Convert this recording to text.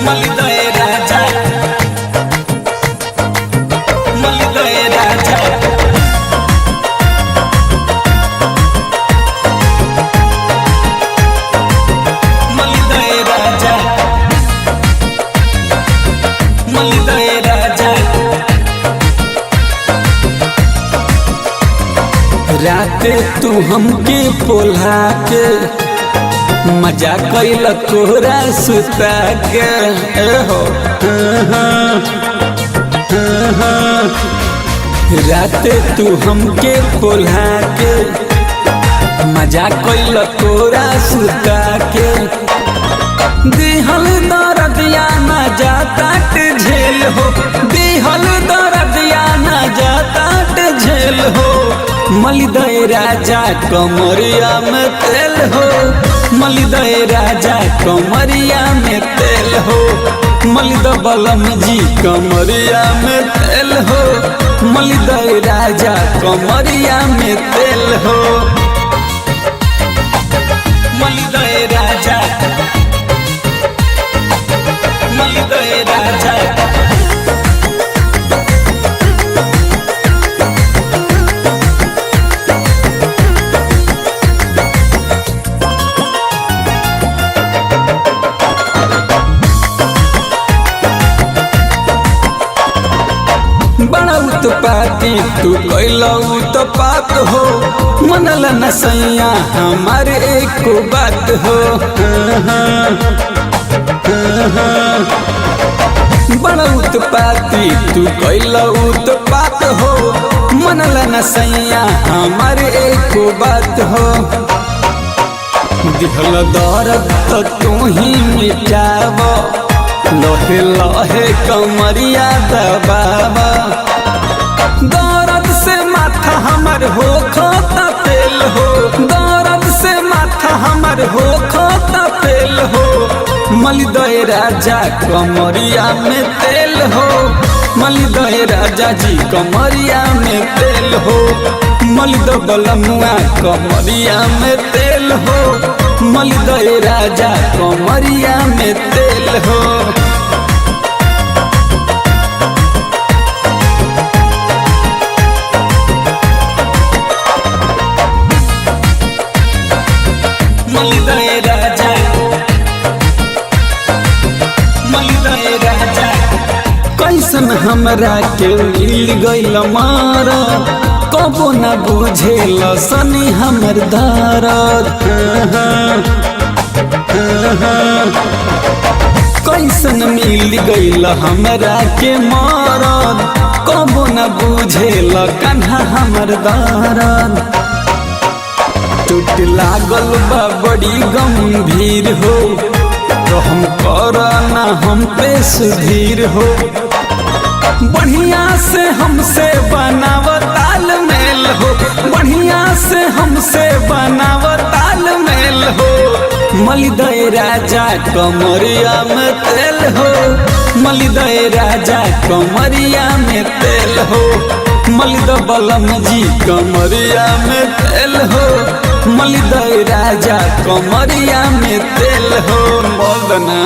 मलिदय राजा मलिदय राजा मलिदय राजा मलिदय राजा। राते तू हमके पोल्हा के मजा कैल कोरा सुता के हो राते तू हमके पोल्हा के मजा कैल कोरा सुता के दिहल दर्दिया ना जाता झेल हो दिहल दर्दिया ना जाता झेल हो। मलिदय राजा कमरिया में तेल हो मलिदय राजा कमरिया में तेल हो। मलिद बलम जी कमरिया में तेल हो मलिदय राजा कमरिया में तेल हो। मलिदय राजा मलिदय राजा बड़ा उत्पाती तू कैला उत्पात हो मनल नसैया हमारे एक बात हो। बड़ा उत्पाती तू कैला उत्पात हो मनल नसैया हमारे एक बात हो। दिहल दर्द तो तू ही मिटाव लहे लहे कमरिया दबावा दर्द से माथा हमर हो खाता फेल हो दर्द से माथा हमर हो खाता फेल हो। मलिदय राजा कमरिया में तेल हो मलिदय राजा जी कमरिया में तेल हो। मलिद बलमुआ कमरिया में तेल हो मलिदय राजा कमरिया में तेल हो। मलिदय राजा मलिदय राजा कैसन हमरा के मिल गइल मारा कबो न बुझेल सनी हमर दर्द कैसन मिल गइल हमरा के मरद कबो न बुझेल कन्हा हमर दर्द। टूट लागल बा बड़ी गंभीर हो तो हम करना हम पे सुधीर हो। बढ़िया से हमसे बनाव तालमेल हो बढ़िया से हमसे बनाव तालमेल हो। मलिदय राजा कमरिया में तेल हो मलिदय राजा कमरिया में तेल हो। मलिद बलम जी कमरिया में तेल हो मलिदय राजा कमरिया में तेल हो। बोलना